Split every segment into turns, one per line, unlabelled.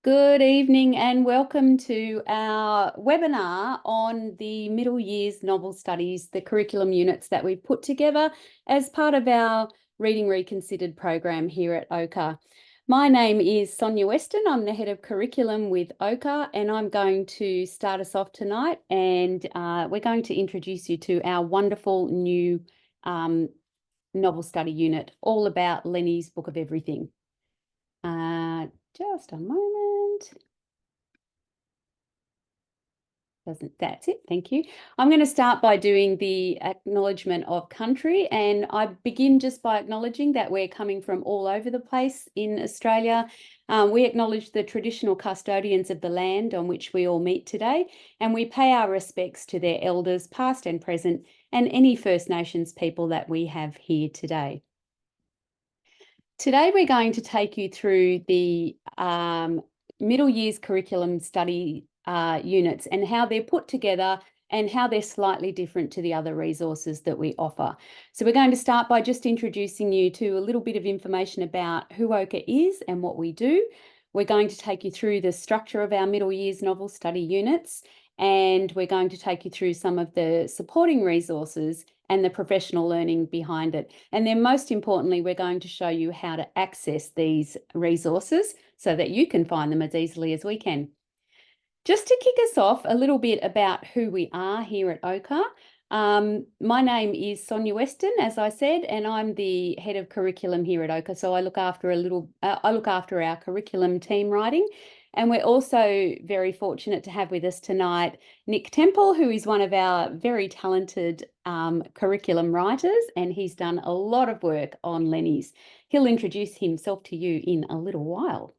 Good evening and welcome to our webinar on the middle years novel studies, the curriculum units that we've put together as part of our Reading Reconsidered program here at OCA. My name is Sonia Weston. I'm the head of curriculum with OCA, and I'm going to start us off tonight, and we're going to introduce you to our wonderful new novel study unit all about Lenny's Book of Everything. Just a moment. That's it. Thank you. I'm going to start by doing the acknowledgement of country, and I begin just by acknowledging that we're coming from all over the place in Australia. We acknowledge the traditional custodians of the land on which we all meet today, and we pay our respects to their elders, past and present, and any First Nations people that we have here today. Today, we're going to take you through the middle years curriculum study units and how they're put together and how they're slightly different to the other resources that we offer. So we're going to start by just introducing you to a little bit of information about who OCA is and what we do. We're going to take you through the structure of our middle years novel study units, and we're going to take you through some of the supporting resources and the professional learning behind it. And then most importantly, we're going to show you how to access these resources so that you can find them as easily as we can. Just to kick us off, a little bit about who we are here at OCA. My name is Sonia Weston, as I said, and I'm the head of curriculum here at OCA. So I look after our curriculum team writing. And we're also very fortunate to have with us tonight Nick Temple, who is one of our very talented curriculum writers, and he's done a lot of work on Lenny's. He'll introduce himself to you in a little while.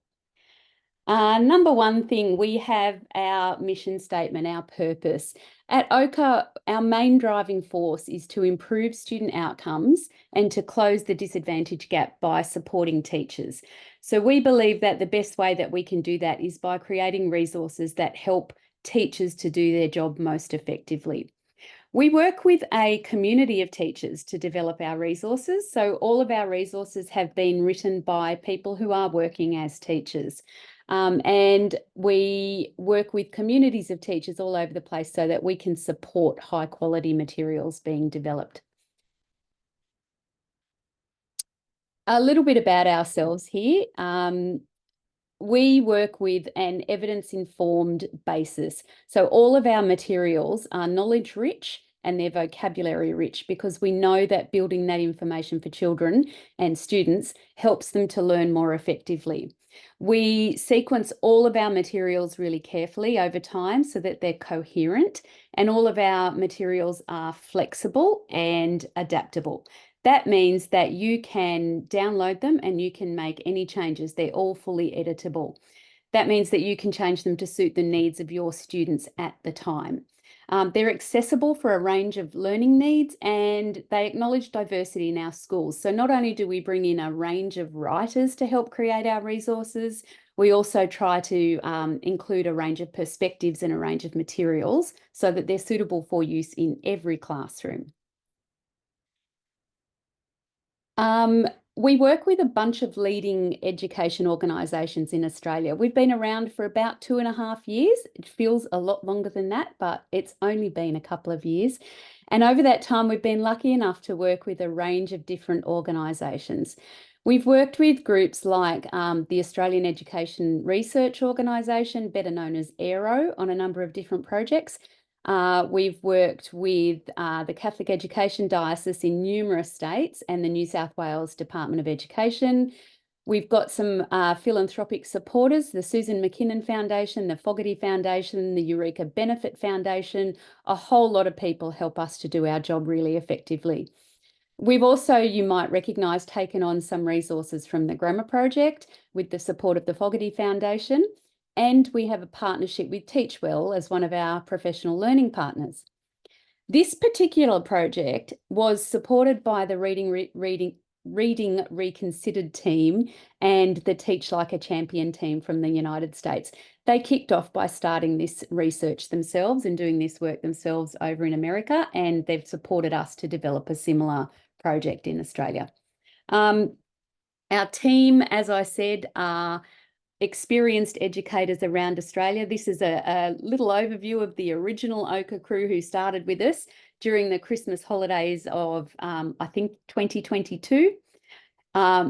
Number one thing, we have our mission statement, our purpose. At OCA, our main driving force is to improve student outcomes and to close the disadvantage gap by supporting teachers. So we believe that the best way that we can do that is by creating resources that help teachers to do their job most effectively. We work with a community of teachers to develop our resources. So all of our resources have been written by people who are working as teachers. And we work with communities of teachers all over the place so that we can support high quality materials being developed. A little bit about ourselves here. We work with an evidence-informed basis. So all of our materials are knowledge rich and they're vocabulary rich, because we know that building that information for children and students helps them to learn more effectively. We sequence all of our materials really carefully over time so that they're coherent, and all of our materials are flexible and adaptable. That means that you can download them and you can make any changes. They're all fully editable. That means that you can change them to suit the needs of your students at the time. They're accessible for a range of learning needs, and they acknowledge diversity in our schools. So not only do we bring in a range of writers to help create our resources, we also try to include a range of perspectives and a range of materials so that they're suitable for use in every classroom. We work with a bunch of leading education organisations in Australia. We've been around for about 2.5 years. It feels a lot longer than that, but it's only been a couple of years. And over that time, we've been lucky enough to work with a range of different organisations. We've worked with groups like the Australian Education Research Organisation, better known as AERO, on a number of different projects. We've worked with the Catholic Education Diocese in numerous states and the New South Wales Department of Education. We've got some philanthropic supporters, the Susan McKinnon Foundation, the Fogarty Foundation, the Eureka Benefit Foundation. A whole lot of people help us to do our job really effectively. We've also, you might recognise, taken on some resources from the Grammar Project with the support of the Fogarty Foundation. And we have a partnership with Teachwell as one of our professional learning partners. This particular project was supported by the Reading Reconsidered team and the Teach Like a Champion team from the United States. They kicked off by starting this research themselves and doing this work themselves over in America, and they've supported us to develop a similar project in Australia. Our team, as I said, are experienced educators around Australia. This is a little overview of the original Ochre crew who started with us during the Christmas holidays of, I think, 2022.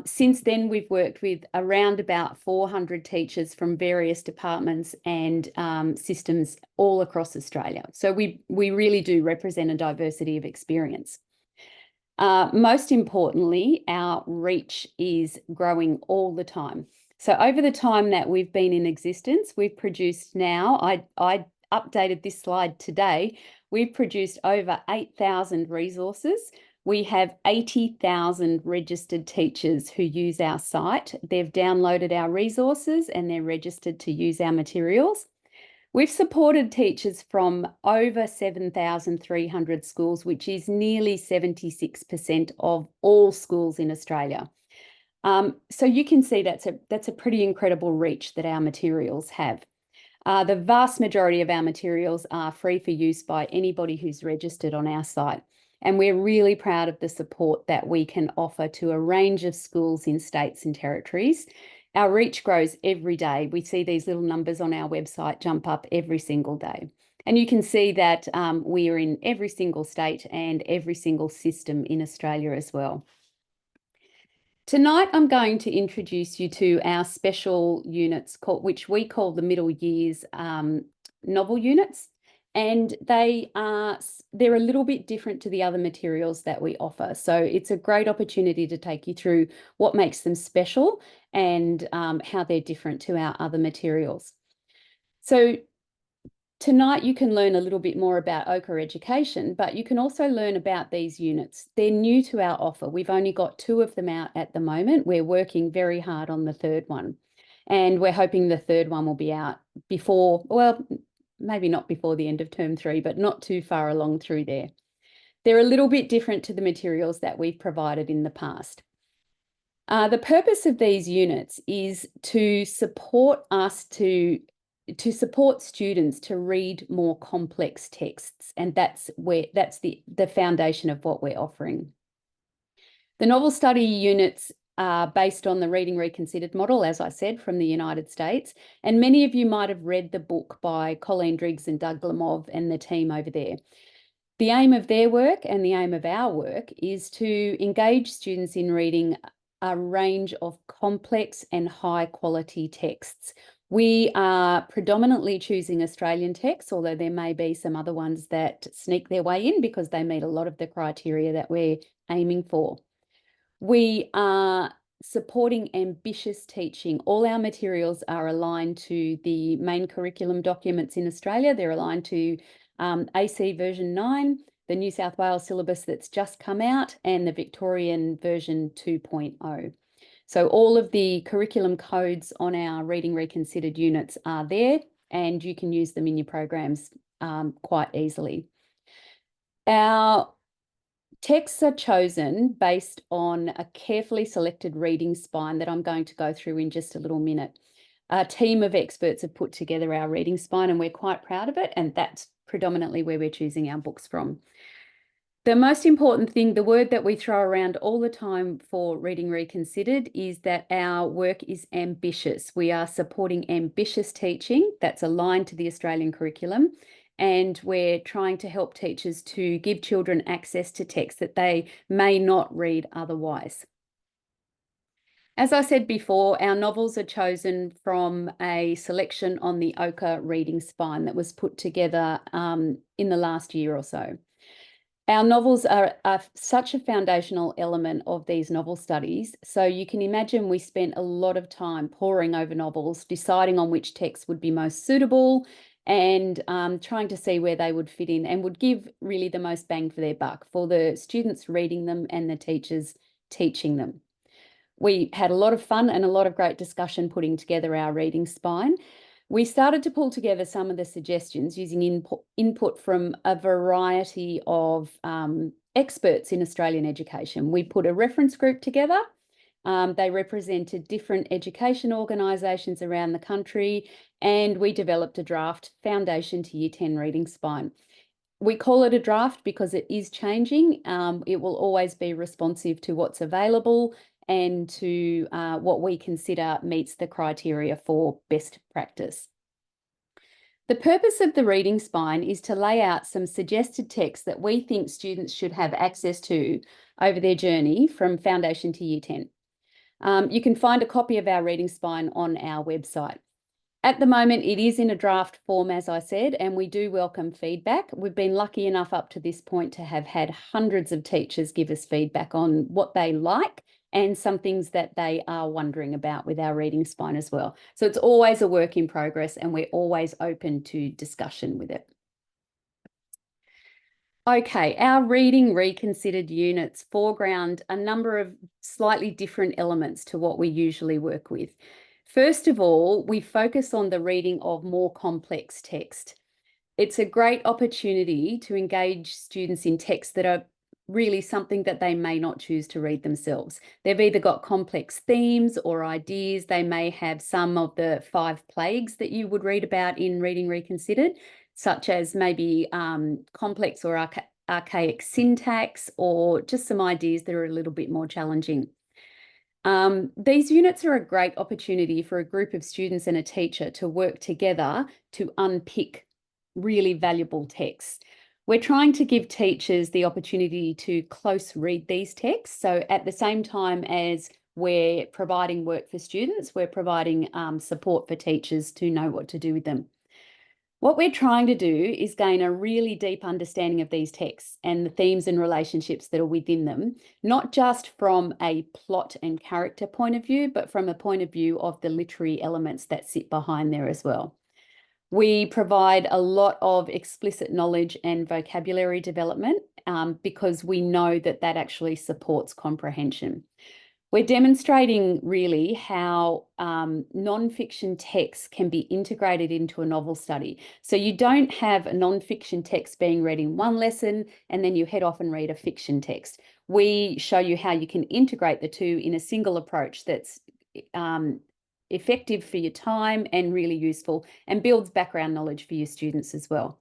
Since then, we've worked with around about 400 teachers from various departments and systems all across Australia. So we really do represent a diversity of experience. Most importantly, our reach is growing all the time. So over the time that we've been in existence, we've produced now, I updated this slide today, we've produced over 8,000 resources. We have 80,000 registered teachers who use our site. They've downloaded our resources and they're registered to use our materials. We've supported teachers from over 7,300 schools, which is nearly 76% of all schools in Australia. So you can see that's a pretty incredible reach that our materials have. The vast majority of our materials are free for use by anybody who's registered on our site. And we're really proud of the support that we can offer to a range of schools in states and territories. Our reach grows every day. We see these little numbers on our website jump up every single day. And you can see that we are in every single state and every single system in Australia as well. Tonight, I'm going to introduce you to our special units, which we call the middle years novel units. And they're a little bit different to the other materials that we offer. So it's a great opportunity to take you through what makes them special and how they're different to our other materials. So tonight you can learn a little bit more about Ochre education, but you can also learn about these units. They're new to our offer. We've only got 2 of them out at the moment. We're working very hard on the 3rd one. And we're hoping the 3rd one will be out before, well, maybe not before the end of term 3, but not too far along through there. They're a little bit different to the materials that we've provided in the past. The purpose of these units is to support us to support students to read more complex texts, and that's the foundation of what we're offering. The novel study units are based on the Reading Reconsidered model, as I said, from the United States, and many of you might have read the book by Colleen Driggs and Doug Lemov and the team over there. The aim of their work and the aim of our work is to engage students in reading a range of complex and high quality texts. We are predominantly choosing Australian texts, although there may be some other ones that sneak their way in because they meet a lot of the criteria that we're aiming for. We are supporting ambitious teaching. All our materials are aligned to the main curriculum documents in Australia. They're aligned to AC version 9, the New South Wales syllabus that's just come out, and the Victorian version 2.0. So all of the curriculum codes on our Reading Reconsidered units are there, and you can use them in your programs quite easily. Our texts are chosen based on a carefully selected reading spine that I'm going to go through in just a little minute. A team of experts have put together our reading spine and we're quite proud of it, and that's predominantly where we're choosing our books from. The most important thing, the word that we throw around all the time for Reading Reconsidered, is that our work is ambitious. We are supporting ambitious teaching that's aligned to the Australian curriculum, and we're trying to help teachers to give children access to texts that they may not read otherwise. As I said before, our novels are chosen from a selection on the Ochre reading spine that was put together in the last year or so. Our novels are such a foundational element of these novel studies. So you can imagine we spent a lot of time poring over novels, deciding on which texts would be most suitable and trying to see where they would fit in and would give really the most bang for their buck for the students reading them and the teachers teaching them. We had a lot of fun and a lot of great discussion putting together our reading spine. We started to pull together some of the suggestions using input from a variety of experts in Australian education. We put a reference group together. They represented different education organisations around the country, and we developed a draft foundation to Year 10 reading spine. We call it a draft because it is changing. It will always be responsive to what's available and to what we consider meets the criteria for best practice. The purpose of the reading spine is to lay out some suggested texts that we think students should have access to over their journey from Foundation to Year 10. You can find a copy of our reading spine on our website. At the moment, it is in a draft form, as I said, and we do welcome feedback. We've been lucky enough up to this point to have had hundreds of teachers give us feedback on what they like and some things that they are wondering about with our reading spine as well. So it's always a work in progress, and we're always open to discussion with it. Okay, our reading reconsidered units foreground a number of slightly different elements to what we usually work with. First of all, we focus on the reading of more complex text. It's a great opportunity to engage students in texts that are really something that they may not choose to read themselves. They've either got complex themes or ideas. They may have some of the 5 plagues that you would read about in Reading Reconsidered, such as maybe complex or archaic syntax, or just some ideas that are a little bit more challenging. These units are a great opportunity for a group of students and a teacher to work together to unpick really valuable texts. We're trying to give teachers the opportunity to close read these texts. So at the same time as we're providing work for students, we're providing support for teachers to know what to do with them. What we're trying to do is gain a really deep understanding of these texts and the themes and relationships that are within them, not just from a plot and character point of view, but from a point of view of the literary elements that sit behind there as well. We provide a lot of explicit knowledge and vocabulary development because we know that that actually supports comprehension. We're demonstrating really how non-fiction texts can be integrated into a novel study. So you don't have a non-fiction text being read in one lesson and then you head off and read a fiction text. We show you how you can integrate the two in a single approach that's effective for your time and really useful, and builds background knowledge for your students as well.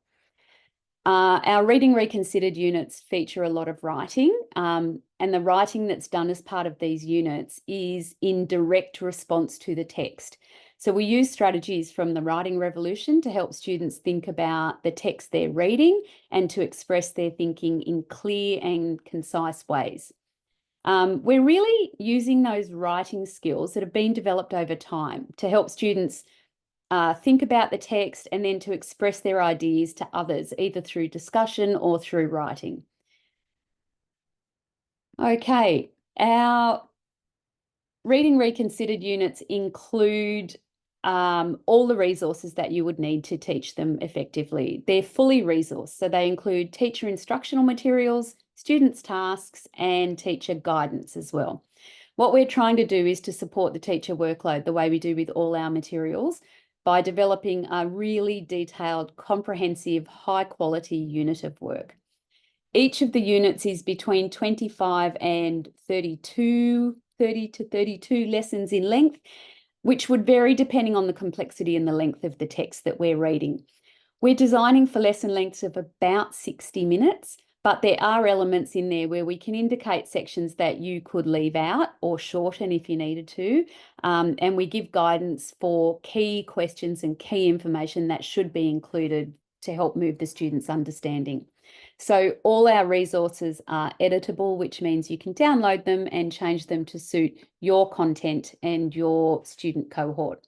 Our Reading Reconsidered units feature a lot of writing, and the writing that's done as part of these units is in direct response to the text. So we use strategies from the writing revolution to help students think about the text they're reading and to express their thinking in clear and concise ways. We're really using those writing skills that have been developed over time to help students think about the text and then to express their ideas to others, either through discussion or through writing. Okay, our Reading Reconsidered units include all the resources that you would need to teach them effectively. They're fully resourced, so they include teacher instructional materials, students' tasks, and teacher guidance as well. What we're trying to do is to support the teacher workload the way we do with all our materials by developing a really detailed, comprehensive, high-quality unit of work. Each of the units is between 25 and 30 to 32 lessons in length, which would vary depending on the complexity and the length of the text that we're reading. We're designing for lesson lengths of about 60 minutes, but there are elements in there where we can indicate sections that you could leave out or shorten if you needed to. And we give guidance for key questions and key information that should be included to help move the students' understanding. So all our resources are editable, which means you can download them and change them to suit your content and your student cohort.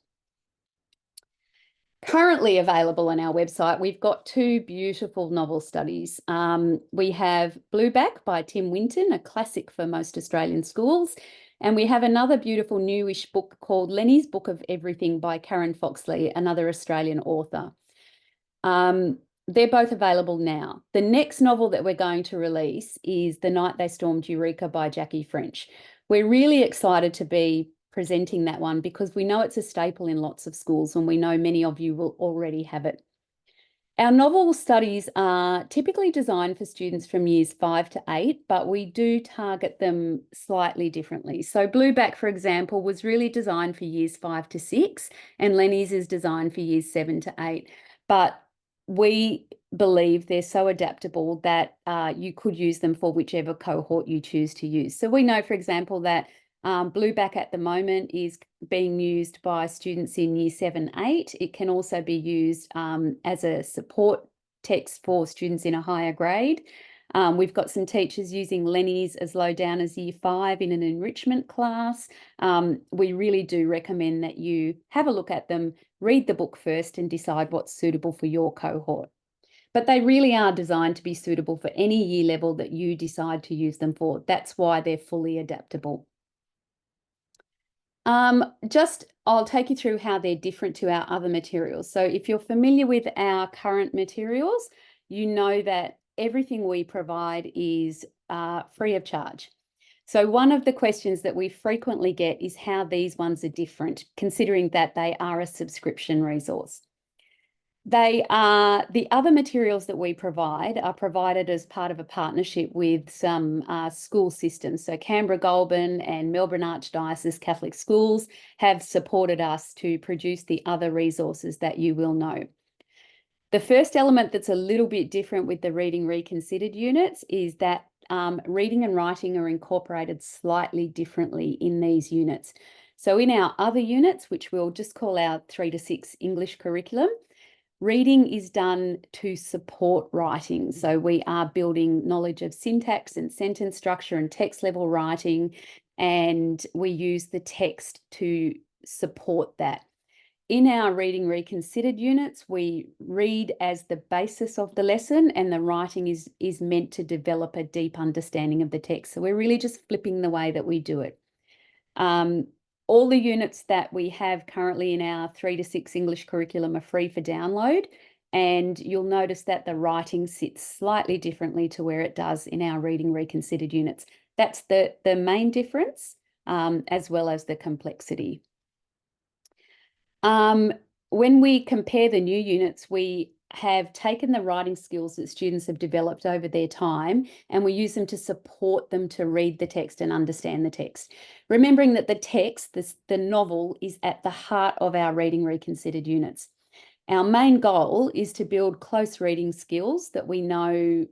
Currently available on our website, we've got 2 beautiful novel studies. We have Blueback by Tim Winton, a classic for most Australian schools. And we have another beautiful newish book called Lenny's Book of Everything by Karen Foxley, another Australian author. They're both available now. The next novel that we're going to release is The Night They Stormed Eureka by Jackie French. We're really excited to be presenting that one because we know it's a staple in lots of schools and we know many of you will already have it. Our novel studies are typically designed for students from years 5 to 8, but we do target them slightly differently. So Blueback, for example, was really designed for years 5 to 6, and Lenny's is designed for years 7 to 8. But we believe they're so adaptable that you could use them for whichever cohort you choose to use. So we know, for example, that Blueback at the moment is being used by students in Year 7, 8. It can also be used as a support text for students in a higher grade. We've got some teachers using Lenny's as low down as Year 5 in an enrichment class. We really do recommend that you have a look at them, read the book first and decide what's suitable for your cohort. But they really are designed to be suitable for any year level that you decide to use them for. That's why they're fully adaptable. I'll take you through how they're different to our other materials. So if you're familiar with our current materials, you know that everything we provide is free of charge. So one of the questions that we frequently get is how these ones are different, considering that they are a subscription resource. The other materials that we provide are provided as part of a partnership with some school systems. So Canberra Goulburn and Melbourne Archdiocese Catholic Schools have supported us to produce the other resources that you will know. The first element that's a little bit different with the Reading Reconsidered units is that reading and writing are incorporated slightly differently in these units. So in our other units, which we'll just call our 3 to 6 English curriculum, reading is done to support writing. So we are building knowledge of syntax and sentence structure and text level writing, and we use the text to support that. In our Reading Reconsidered units, we read as the basis of the lesson, and the writing is meant to develop a deep understanding of the text. So we're really just flipping the way that we do it. All the units that we have currently in our 3 to 6 English curriculum are free for download, and you'll notice that the writing sits slightly differently to where it does in our Reading Reconsidered units. That's the main difference, as well as the complexity. When we compare the new units, we have taken the writing skills that students have developed over their time, and we use them to support them to read the text and understand the text. Remembering that the text, the novel, is at the heart of our Reading Reconsidered units. Our main goal is to build close reading skills that we know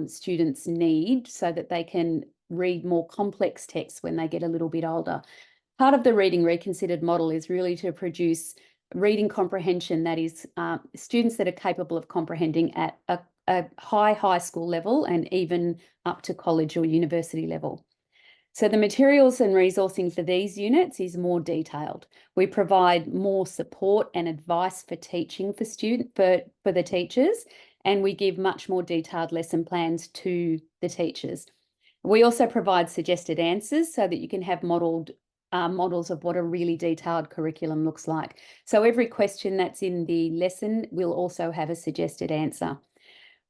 students need so that they can read more complex texts when they get a little bit older. Part of the Reading Reconsidered model is really to produce reading comprehension that is students that are capable of comprehending at a high school level and even up to college or university level. So the materials and resourcing for these units is more detailed. We provide more support and advice for teaching for the teachers, and we give much more detailed lesson plans to the teachers. We also provide suggested answers so that you can have models of what a really detailed curriculum looks like. So every question that's in the lesson will also have a suggested answer.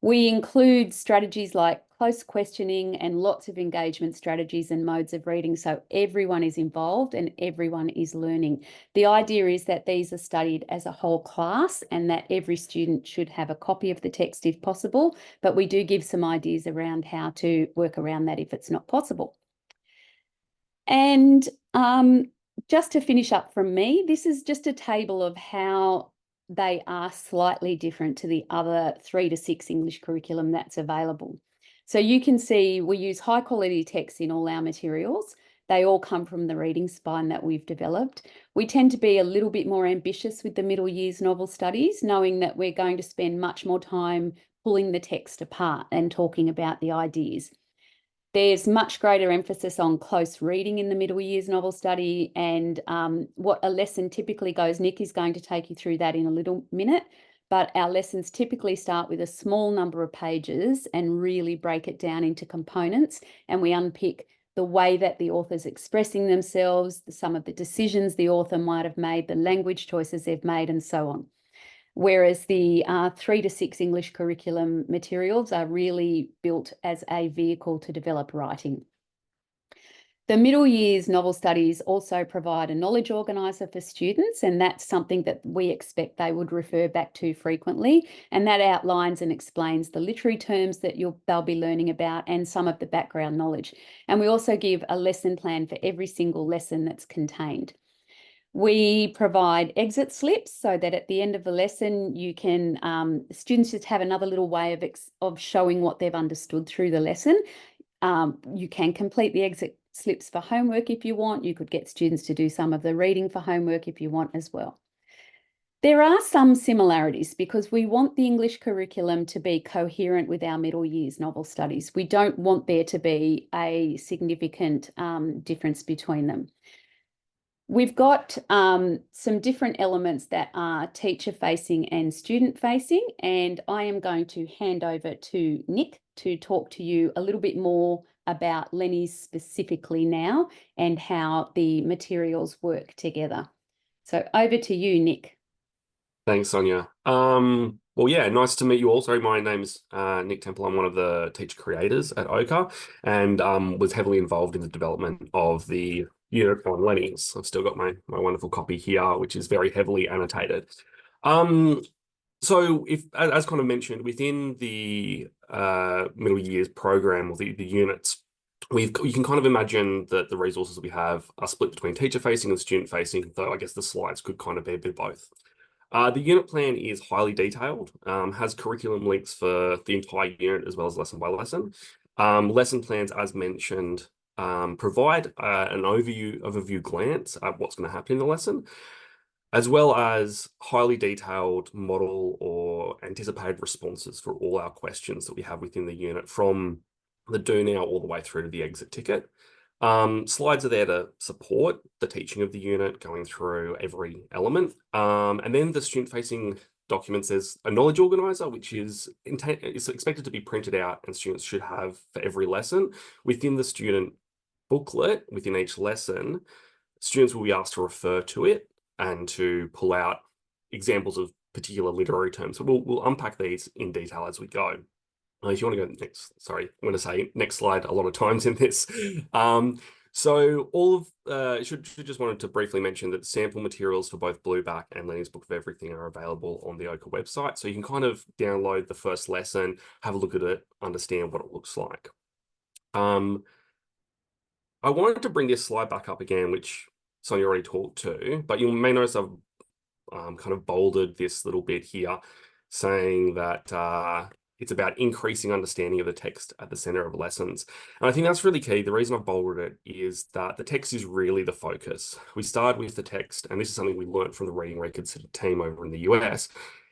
We include strategies like close questioning and lots of engagement strategies and modes of reading, so everyone is involved and everyone is learning. The idea is that these are studied as a whole class and that every student should have a copy of the text if possible, but we do give some ideas around how to work around that if it's not possible. And just to finish up from me, this is just a table of how they are slightly different to the other 3 to 6 English curriculum that's available. So you can see we use high quality text in all our materials. They all come from the reading spine that we've developed. We tend to be a little bit more ambitious with the middle years novel studies, knowing that we're going to spend much more time pulling the text apart and talking about the ideas. There's much greater emphasis on close reading in the middle years novel study, and what a lesson typically goes. Nick is going to take you through that in a little minute, but our lessons typically start with a small number of pages and really break it down into components, and we unpick the way that the author's expressing themselves, some of the decisions the author might have made, the language choices they've made, and so on. Whereas the 3 to 6 English curriculum materials are really built as a vehicle to develop writing. The middle years novel studies also provide a knowledge organiser for students, and that's something that we expect they would refer back to frequently, and that outlines and explains the literary terms that they'll be learning about and some of the background knowledge. And we also give a lesson plan for every single lesson that's contained. We provide exit slips so that at the end of the lesson, you can students just have another little way of showing what they've understood through the lesson. You can complete the exit slips for homework if you want. You could get students to do some of the reading for homework if you want as well. There are some similarities because we want the English curriculum to be coherent with our middle years novel studies. We don't want there to be a significant difference between them. We've got some different elements that are teacher-facing and student-facing, and I am going to hand over to Nick to talk to you a little bit more about Lenny's specifically now and how the materials work together. So over to you, Nick.
Thanks, Sonia. Well, yeah, nice to meet you all. Sorry, my name's Nick Temple. I'm one of the teacher creators at OCA and was heavily involved in the development of the unit on Lenny. I've still got my wonderful copy here, which is very heavily annotated. So if, as kind of mentioned, within the middle years program or the units, you can kind of imagine that the resources we have are split between teacher facing and student facing, though I guess the slides could kind of be a bit of both. The unit plan is highly detailed, has curriculum links for the entire unit as well as lesson by lesson. Lesson plans, as mentioned, provide an overview glance at what's going to happen in the lesson, as well as highly detailed model or anticipated responses for all our questions that we have within the unit, from the do now all the way through to the exit ticket. Slides are there to support the teaching of the unit, going through every element. And then the student-facing documents, there's a knowledge organizer, which is expected to be printed out and students should have for every lesson. Within the student booklet, within each lesson, students will be asked to refer to it and to pull out examples of particular literary terms. So we'll unpack these in detail as we go. If you want to go next, sorry, I'm going to say next slide a lot of times in this. So all of, should just wanted to briefly mention that sample materials for both Blueback and Lenny's Book of Everything are available on the OCA website. So you can kind of download the first lesson, have a look at it, understand what it looks like. I wanted to bring this slide back up again, which Sonia already talked to, but you may notice I've kind of bolded this little bit here, saying that it's about increasing understanding of the text at the center of lessons. And I think that's really key. The reason I've bolded it is that the text is really the focus. We start with the text, and this is something we learned from the Reading Records team over in the US,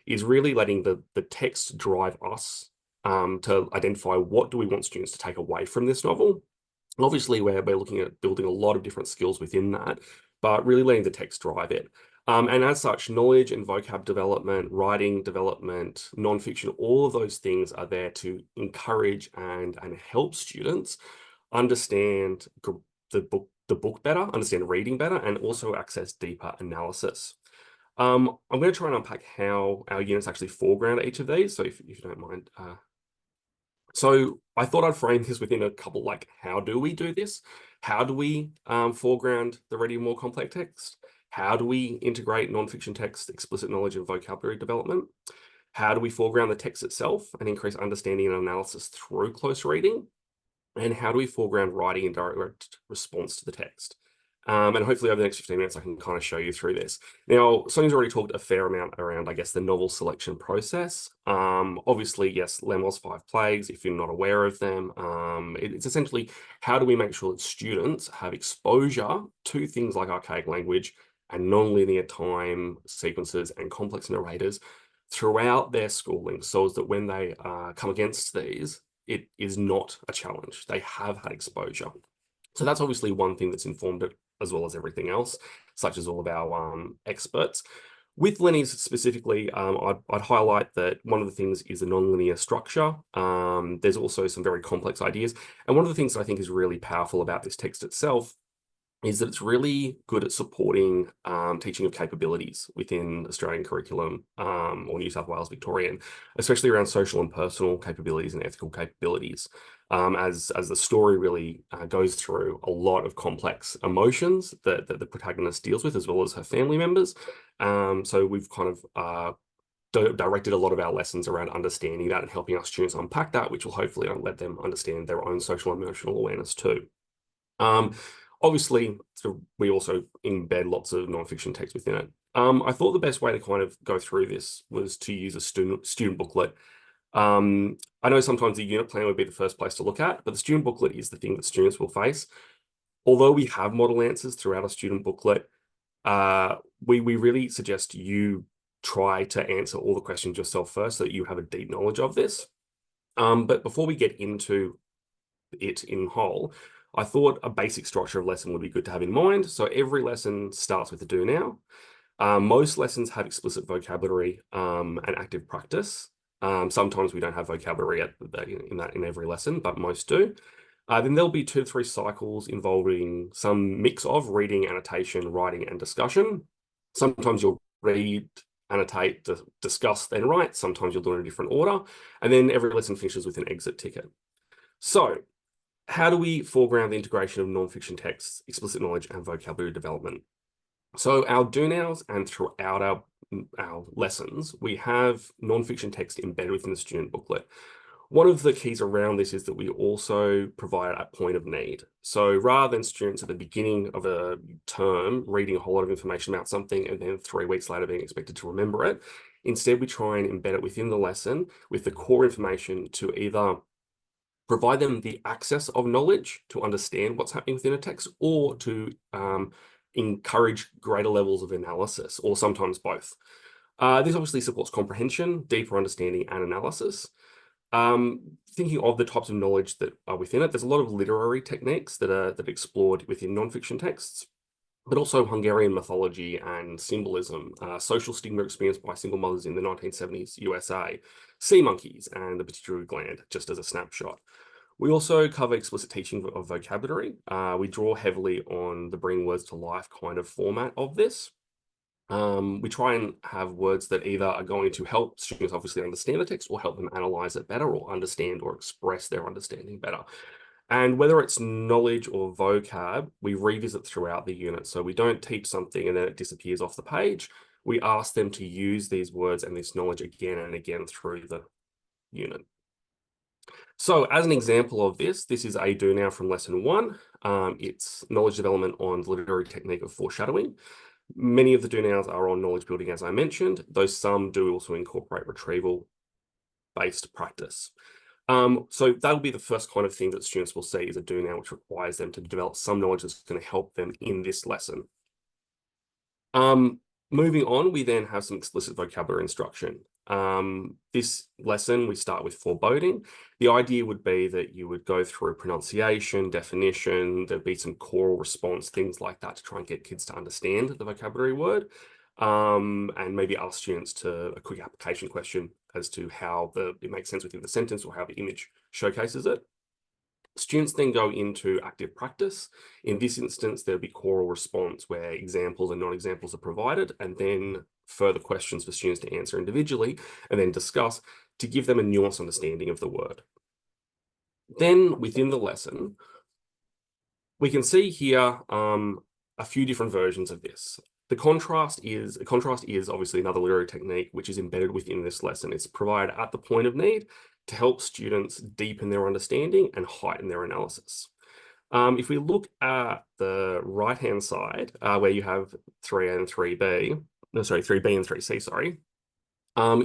is really letting the text drive us to identify what do we want students to take away from this novel. Obviously, we're looking at building a lot of different skills within that, but really letting the text drive it. And as such, knowledge and vocab development, writing development, nonfiction, all of those things are there to encourage and help students understand the book better, understand reading better, and also access deeper analysis. I'm going to try and unpack how our units actually foreground each of these. So if you don't mind. So I thought I'd frame this within a couple, like, how do we do this? How do we foreground the reading more complex text? How do we integrate nonfiction text, explicit knowledge, and vocabulary development? How do we foreground the text itself and increase understanding and analysis through close reading? And how do we foreground writing in direct response to the text? And hopefully over the next 15 minutes, I can kind of show you through this. Now, Sonia's already talked a fair amount around, I guess, the novel selection process. Obviously, yes, Lemoi's 5 Plagues, if you're not aware of them, it's essentially how do we make sure that students have exposure to things like archaic language and non-linear time sequences and complex narrators throughout their schooling, so as that when they come against these, it is not a challenge. They have had exposure. So that's obviously one thing that's informed it, as well as everything else, such as all of our experts. With Lenny's specifically, I'd highlight that one of the things is a nonlinear structure. There's also some very complex ideas. And one of the things that I think is really powerful about this text itself is that it's really good at supporting teaching of capabilities within Australian curriculum or New South Wales Victorian, especially around social and personal capabilities and ethical capabilities, as the story really goes through a lot of complex emotions that the protagonist deals with, as well as her family members. So we've kind of directed a lot of our lessons around understanding that and helping our students unpack that, which will hopefully let them understand their own social and emotional awareness too. Obviously, so we also embed lots of nonfiction text within it. I thought the best way to kind of go through this was to use a student booklet. I know sometimes the unit plan would be the first place to look at, but the student booklet is the thing that students will face. Although we have model answers throughout our student booklet, we really suggest you try to answer all the questions yourself first so that you have a deep knowledge of this. But before we get into it in whole, I thought a basic structure of lesson would be good to have in mind. So every lesson starts with a do now. Most lessons have explicit vocabulary and active practice. Sometimes we don't have vocabulary in every lesson, but most do. Then there'll be 2 to 3 cycles involving some mix of reading, annotation, writing, and discussion. Sometimes you'll read, annotate, discuss, then write. Sometimes you'll do it in a different order. And then every lesson finishes with an exit ticket. So how do we foreground the integration of non-fiction texts, explicit knowledge, and vocabulary development? So our do nows and throughout our lessons, we have non-fiction text embedded within the student booklet. One of the keys around this is that we also provide a point of need. So rather than students at the beginning of a term reading a whole lot of information about something and then 3 weeks later being expected to remember it, instead we try and embed it within the lesson with the core information to either provide them the access of knowledge to understand what's happening within a text, or to encourage greater levels of analysis, or sometimes both. This obviously supports comprehension, deeper understanding, and analysis. Thinking of the types of knowledge that are within it, there's a lot of literary techniques that are explored within non-fiction texts, but also Hungarian mythology and symbolism, social stigma experienced by single mothers in the 1970s USA, sea monkeys, and the pituitary gland, just as a snapshot. We also cover explicit teaching of vocabulary. We draw heavily on the bring words to life kind of format of this. We try and have words that either are going to help students obviously understand the text or help them analyze it better or understand or express their understanding better. And whether it's knowledge or vocab, we revisit throughout the unit. So we don't teach something and then it disappears off the page. We ask them to use these words and this knowledge again and again through the unit. So as an example of this is a do now from lesson 1. It's knowledge development on the literary technique of foreshadowing. Many of the do nows are on knowledge building, as I mentioned, though some do also incorporate retrieval-based practice. So that'll be the first kind of thing that students will see is a do now, which requires them to develop some knowledge that's going to help them in this lesson. Moving on, we then have some explicit vocabulary instruction. This lesson, we start with foreboding. The idea would be that you would go through pronunciation, definition, there'd be some choral response, things like that to try and get kids to understand the vocabulary word, and maybe ask students to a quick application question as to how it makes sense within the sentence or how the image showcases it. Students then go into active practice. In this instance, there'll be choral response where examples and non-examples are provided, and then further questions for students to answer individually and then discuss to give them a nuanced understanding of the word. Then within the lesson, we can see here a few different versions of this. A contrast is obviously another literary technique which is embedded within this lesson. It's provided at the point of need to help students deepen their understanding and heighten their analysis. If we look at the right-hand side, where you have 3A and 3B, no, sorry, 3B and 3C, sorry.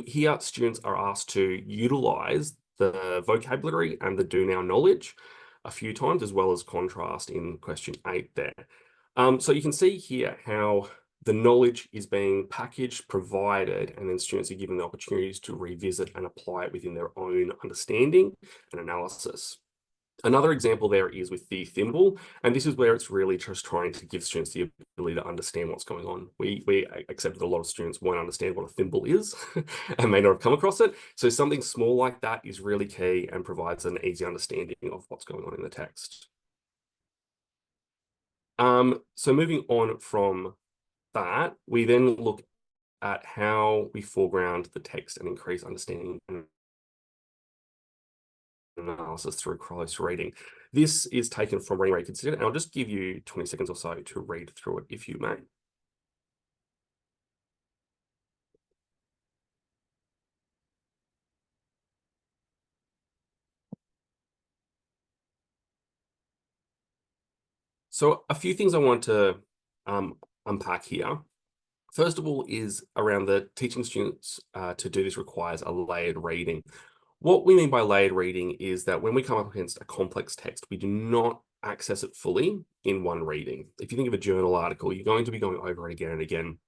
Here, students are asked to utilize the vocabulary and the do now knowledge a few times, as well as contrast in question 8 there. So you can see here how the knowledge is being packaged, provided, and then students are given the opportunities to revisit and apply it within their own understanding and analysis. Another example there is with the thimble, and this is where it's really just trying to give students the ability to understand what's going on. We accept that a lot of students won't understand what a thimble is and may not have come across it. So something small like that is really key and provides an easy understanding of what's going on in the text. So moving on from that, we then look at how we foreground the text and increase understanding and analysis through close reading. This is taken from Reading Reconsidered, and I'll just give you 20 seconds or so to read through it if you may. So a few things I want to unpack here. First of all is around the teaching students to do this requires a layered reading. What we mean by layered reading is that when we come up against a complex text, we do not access it fully in one reading. If you think of a journal article, you're going to be going over it again and again.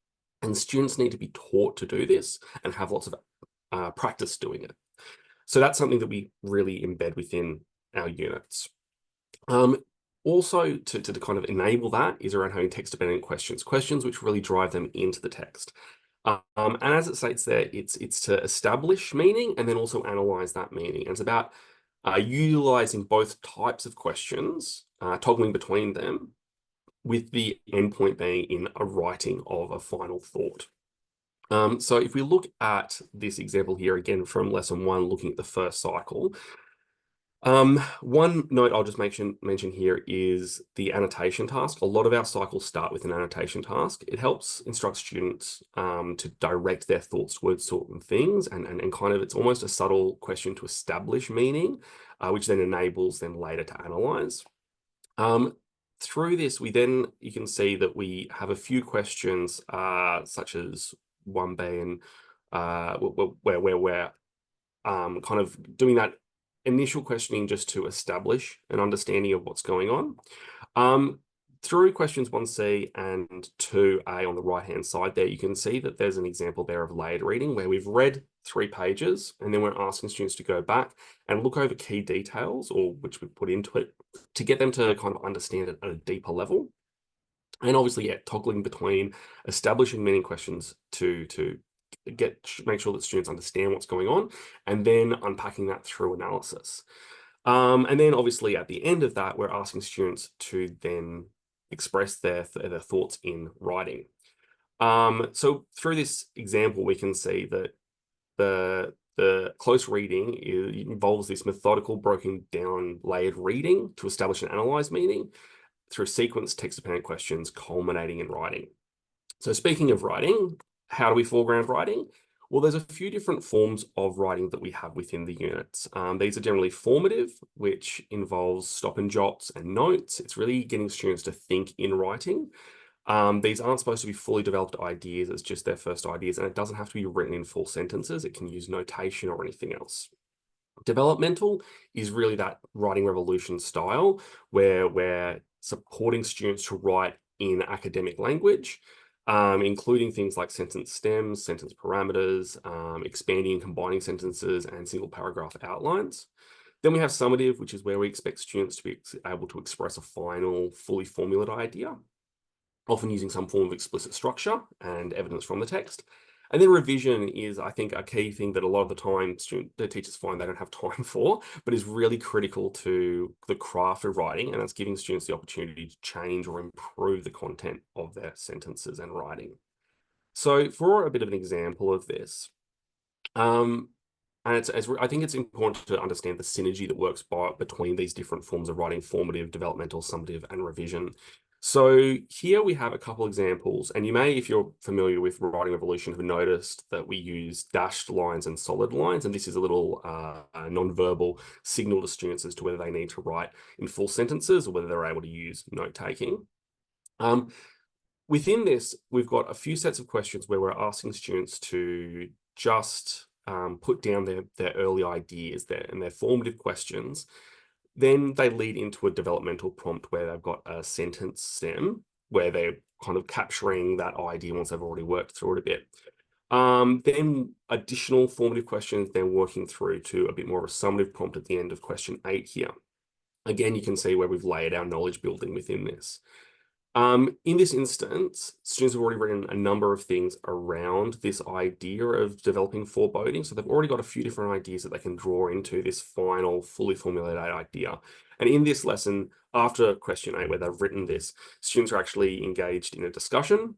And students need to be taught to do this and have lots of practice doing it. So that's something that we really embed within our units. Also, to kind of enable that is around having text-dependent questions which really drive them into the text. And as it states there, it's to establish meaning and then also analyze that meaning. And it's about utilizing both types of questions, toggling between them, with the endpoint being in a writing of a final thought. So if we look at this example here again from lesson 1, looking at the first cycle, one note I'll just mention here is the annotation task. A lot of our cycles start with an annotation task. It helps instruct students to direct their thoughts towards certain things, and kind of it's almost a subtle question to establish meaning, which then enables them later to analyze. Through this, you can see that we have a few questions, such as one being where we're kind of doing that initial questioning just to establish an understanding of what's going on. Through questions 1C and 2A on the right-hand side there, you can see that there's an example there of layered reading where we've read 3 pages and then we're asking students to go back and look over key details, or which we put into it, to get them to kind of understand it at a deeper level. And obviously, yeah, toggling between establishing meaning questions to make sure that students understand what's going on, and then unpacking that through analysis. And then obviously at the end of that, we're asking students to then express their thoughts in writing. So through this example, we can see that the close reading involves this methodical, broken down, layered reading to establish and analyze meaning through sequence text-dependent questions culminating in writing. So speaking of writing, how do we foreground writing? Well, there's a few different forms of writing that we have within the units. These are generally formative, which involves stop and jots and notes. It's really getting students to think in writing. These aren't supposed to be fully developed ideas. It's just their first ideas, and it doesn't have to be written in full sentences. It can use notation or anything else. Developmental is really that writing revolution style where we're supporting students to write in academic language, including things like sentence stems, sentence parameters, expanding and combining sentences, and single paragraph outlines. Then we have summative, which is where we expect students to be able to express a final, fully formulated idea, often using some form of explicit structure and evidence from the text. And then revision is, I think, a key thing that a lot of the time the teachers find they don't have time for, but is really critical to the craft of writing, and it's giving students the opportunity to change or improve the content of their sentences and writing. So for a bit of an example of this, and I think it's important to understand the synergy that works between these different forms of writing: formative, developmental, summative, and revision. So here we have a couple examples, and you may, if you're familiar with Writing Revolution, have noticed that we use dashed lines and solid lines, and this is a little non-verbal signal to students as to whether they need to write in full sentences or whether they're able to use note-taking. Within this, we've got a few sets of questions where we're asking students to just put down their early ideas and their formative questions. Then they lead into a developmental prompt where they've got a sentence stem where they're kind of capturing that idea once they've already worked through it a bit. Then additional formative questions, then working through to a bit more of a summative prompt at the end of question 8 here. Again, you can see where we've layered our knowledge building within this. In this instance, students have already written a number of things around this idea of developing foreboding. So they've already got a few different ideas that they can draw into this final, fully formulated idea. And in this lesson, after question 8, where they've written this, students are actually engaged in a discussion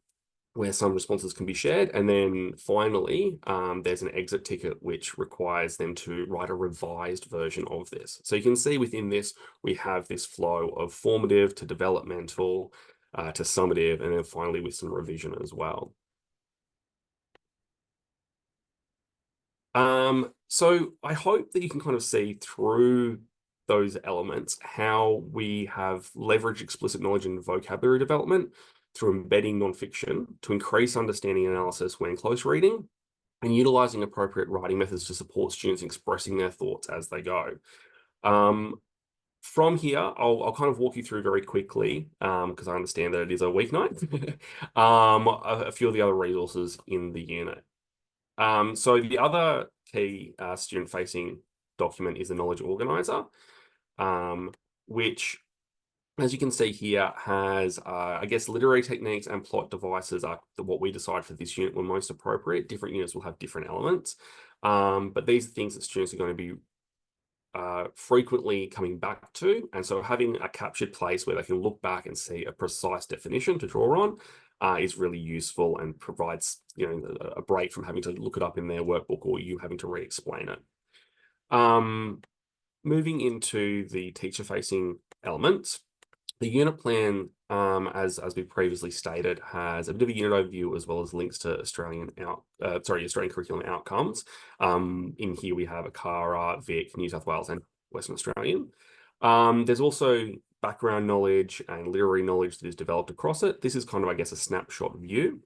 where some responses can be shared. And then finally, there's an exit ticket, which requires them to write a revised version of this. So you can see within this, we have this flow of formative to developmental, to summative, and then finally with some revision as well. So I hope that you can kind of see through those elements how we have leveraged explicit knowledge and vocabulary development through embedding nonfiction to increase understanding and analysis when close reading, and utilizing appropriate writing methods to support students expressing their thoughts as they go. From here, I'll kind of walk you through very quickly, because I understand that it is a weeknight, a few of the other resources in the unit. So the other key student-facing document is the knowledge organizer, which, as you can see here, has, I guess, literary techniques and plot devices are what we decide for this unit were most appropriate. Different units will have different elements, but these are things that students are going to be frequently coming back to. And so having a captured place where they can look back and see a precise definition to draw on is really useful and provides, a break from having to look it up in their workbook or you having to re-explain it. Moving into the teacher-facing elements, the unit plan, as we previously stated, has a bit of a unit overview as well as links to Australian curriculum outcomes. In here we have ACARA, Vic, New South Wales, and Western Australian. There's also background knowledge and literary knowledge that is developed across it. This is kind of, I guess, a snapshot view.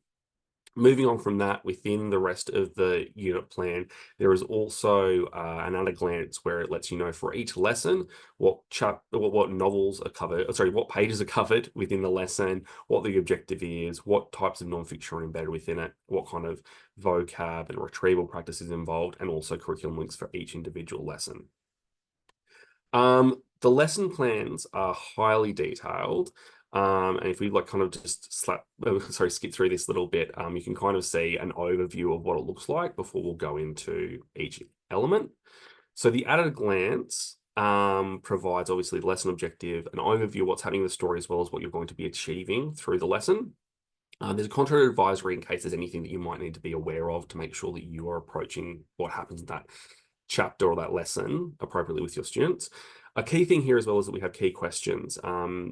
Moving on from that, within the rest of the unit plan, there is also an at a glance where it lets you know for each lesson what novels are covered, what pages are covered within the lesson, what the objective is, what types of non-fiction are embedded within it, what kind of vocab and retrieval practice is involved, and also curriculum links for each individual lesson. The lesson plans are highly detailed. And if we kind of just skip through this little bit, you can kind of see an overview of what it looks like before we'll go into each element. So the at a glance provides obviously the lesson objective, an overview of what's happening in the story, as well as what you're going to be achieving through the lesson. There's a content advisory in case there's anything that you might need to be aware of to make sure that you are approaching what happens in that chapter or that lesson appropriately with your students. A key thing here as well is that we have key questions.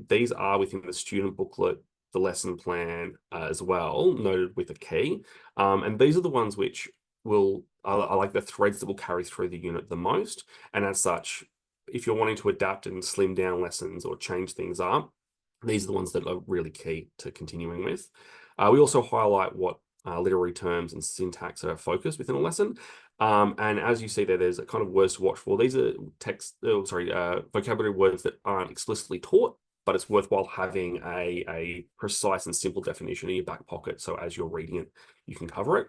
These are within the student booklet, the lesson plan as well, noted with a key. And these are the ones which are like the threads that will carry through the unit the most. And as such, if you're wanting to adapt and slim down lessons or change things up, these are the ones that are really key to continuing with. We also highlight what literary terms and syntax are focused within a lesson. And as you see there, there's a kind of words to watch for. These are vocabulary words that aren't explicitly taught, but it's worthwhile having a precise and simple definition in your back pocket. So as you're reading it, you can cover it.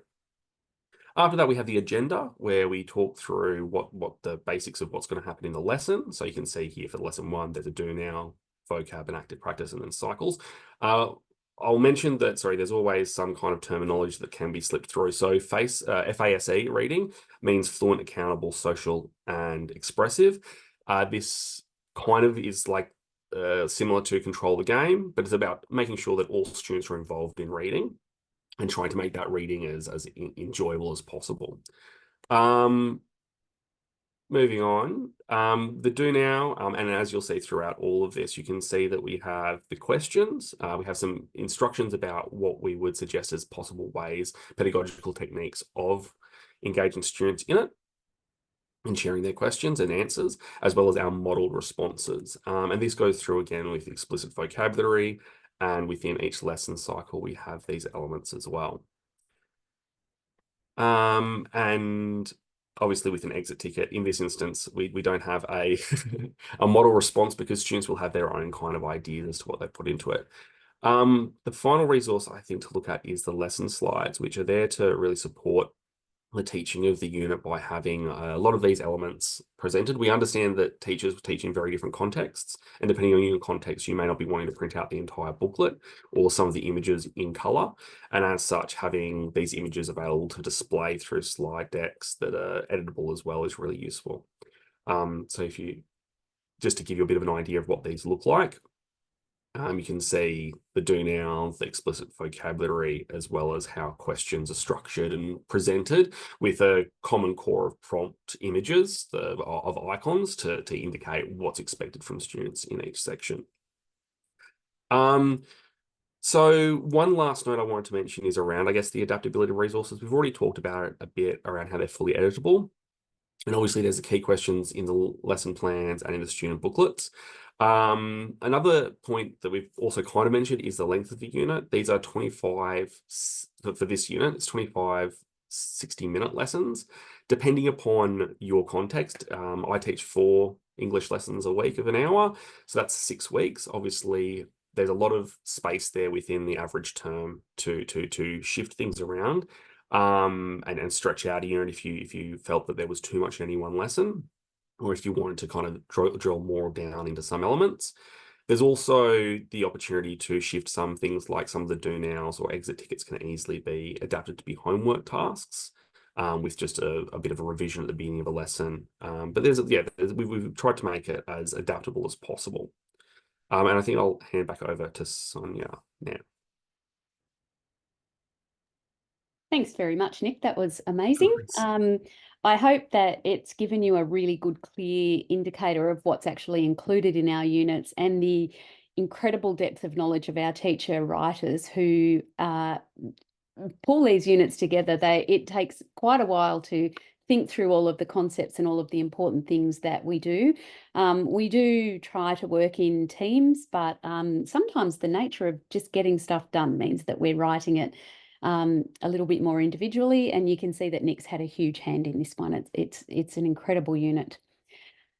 After that, we have the agenda where we talk through what the basics of what's going to happen in the lesson. So you can see here for lesson 1, there's a do now, vocab and active practice, and then cycles. I'll mention that, there's always some kind of terminology that can be slipped through. So FASE reading means fluent, accountable, social, and expressive. This kind of is like similar to control the game, but it's about making sure that all students are involved in reading and trying to make that reading as enjoyable as possible. Moving on, the do now, and as you'll see throughout all of this, you can see that we have the questions. We have some instructions about what we would suggest as possible ways, pedagogical techniques of engaging students in it and sharing their questions and answers, as well as our modeled responses. And this goes through again with explicit vocabulary, and within each lesson cycle, we have these elements as well. And obviously with an exit ticket, in this instance, we don't have a, a model response because students will have their own kind of ideas as to what they put into it. The final resource I think to look at is the lesson slides, which are there to really support the teaching of the unit by having a lot of these elements presented. We understand that teachers teach in very different contexts, and depending on your context, you may not be wanting to print out the entire booklet or some of the images in color. And as such, having these images available to display through slide decks that are editable as well is really useful. So just to give you a bit of an idea of what these look like, you can see the do now, the explicit vocabulary, as well as how questions are structured and presented with a common core of prompt images of icons to indicate what's expected from students in each section. So one last note I wanted to mention is around, I guess, the adaptability resources. We've already talked about it a bit around how they're fully editable. And obviously there's the key questions in the lesson plans and in the student booklets. Another point that we've also kind of mentioned is the length of the unit. These are 25, for this unit, it's 25 60-minute lessons. Depending upon your context, I teach 4 English lessons a week of an hour. So that's 6 weeks. Obviously, there's a lot of space there within the average term to shift things around, and stretch out a unit if you felt that there was too much in any one lesson, or if you wanted to kind of drill more down into some elements. There's also the opportunity to shift some things, like some of the do nows or exit tickets can easily be adapted to be homework tasks, with just a bit of a revision at the beginning of a lesson. But we've tried to make it as adaptable as possible. And I think I'll hand back over to Sonia now.
Thanks very much, Nick. That was amazing.
Nice.
I hope that it's given you a really good, clear indicator of what's actually included in our units and the incredible depth of knowledge of our teacher writers who pull these units together. It takes quite a while to think through all of the concepts and all of the important things that we do. We do try to work in teams, but sometimes the nature of just getting stuff done means that we're writing it a little bit more individually, and you can see that Nick's had a huge hand in this one. It's an incredible unit.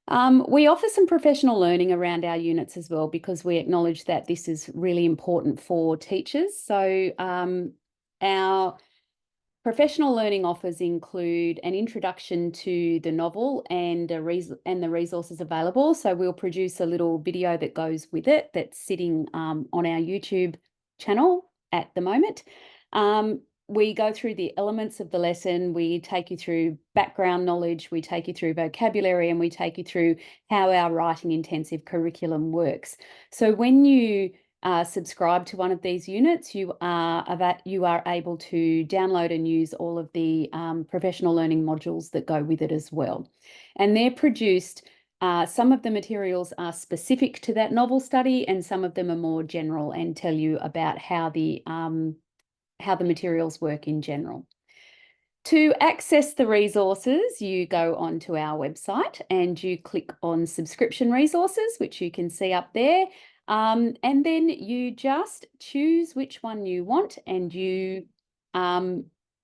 We offer some professional learning around our units as well, because we acknowledge that this is really important for teachers. So our professional learning offers include an introduction to the novel and the resources available. So we'll produce a little video that goes with it that's sitting on our YouTube channel at the moment. We go through the elements of the lesson. We take you through background knowledge, we take you through vocabulary, and we take you through how our writing intensive curriculum works. So when you subscribe to one of these units, you are able to download and use all of the professional learning modules that go with it as well. And they're produced, some of the materials are specific to that novel study, and some of them are more general and tell you about how the materials work in general. To access the resources, you go onto our website and you click on subscription resources, which you can see up there. And then you just choose which one you want and you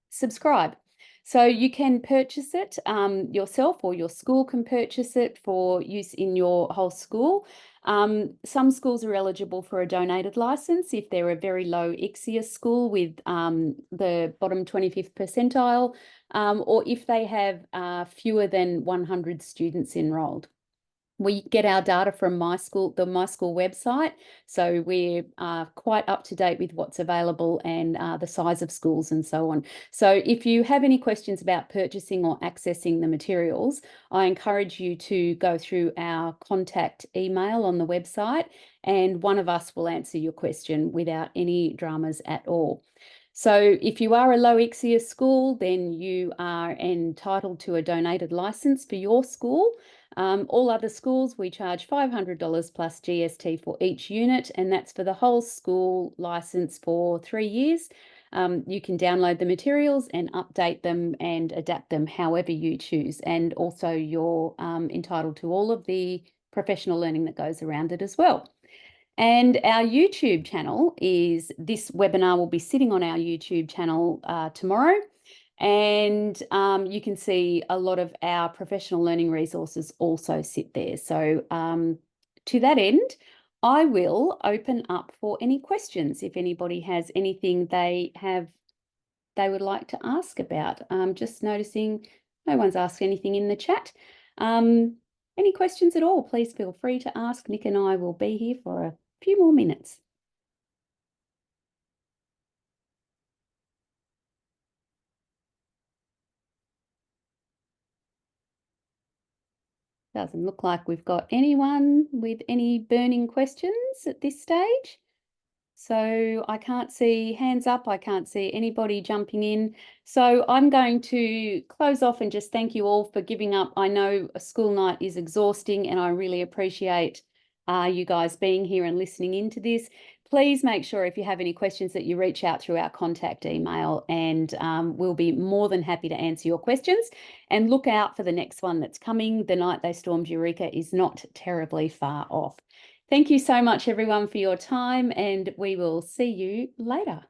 subscribe. So you can purchase it yourself, or your school can purchase it for use in your whole school. Some schools are eligible for a donated license if they're a very low ICSEA school with the bottom 25th percentile, or if they have fewer than 100 students enrolled. We get our data from the My School website, so we're quite up to date with what's available and the size of schools and so on. So if you have any questions about purchasing or accessing the materials, I encourage you to go through our contact email on the website, and one of us will answer your question without any dramas at all. So if you are a low ICSEA school, then you are entitled to a donated license for your school. All other schools, we charge $500 plus GST for each unit, and that's for the whole school license for 3 years. You can download the materials and update them and adapt them however you choose. And also you're entitled to all of the professional learning that goes around it as well. And our YouTube channel this webinar will be sitting on our YouTube channel tomorrow. And you can see a lot of our professional learning resources also sit there. So to that end, I will open up for any questions if anybody has anything they would like to ask about. Just noticing no one's asked anything in the chat. Any questions at all, please feel free to ask. Nick and I will be here for a few more minutes. Doesn't look like we've got anyone with any burning questions at this stage. So I can't see hands up. I can't see anybody jumping in. So I'm going to close off and just thank you all for giving up. I know a school night is exhausting, and I really appreciate you guys being here and listening into this. Please make sure if you have any questions that you reach out through our contact email, and we'll be more than happy to answer your questions. And look out for the next one that's coming. The Night They Stormed Eureka is not terribly far off. Thank you so much, everyone, for your time, and we will see you later.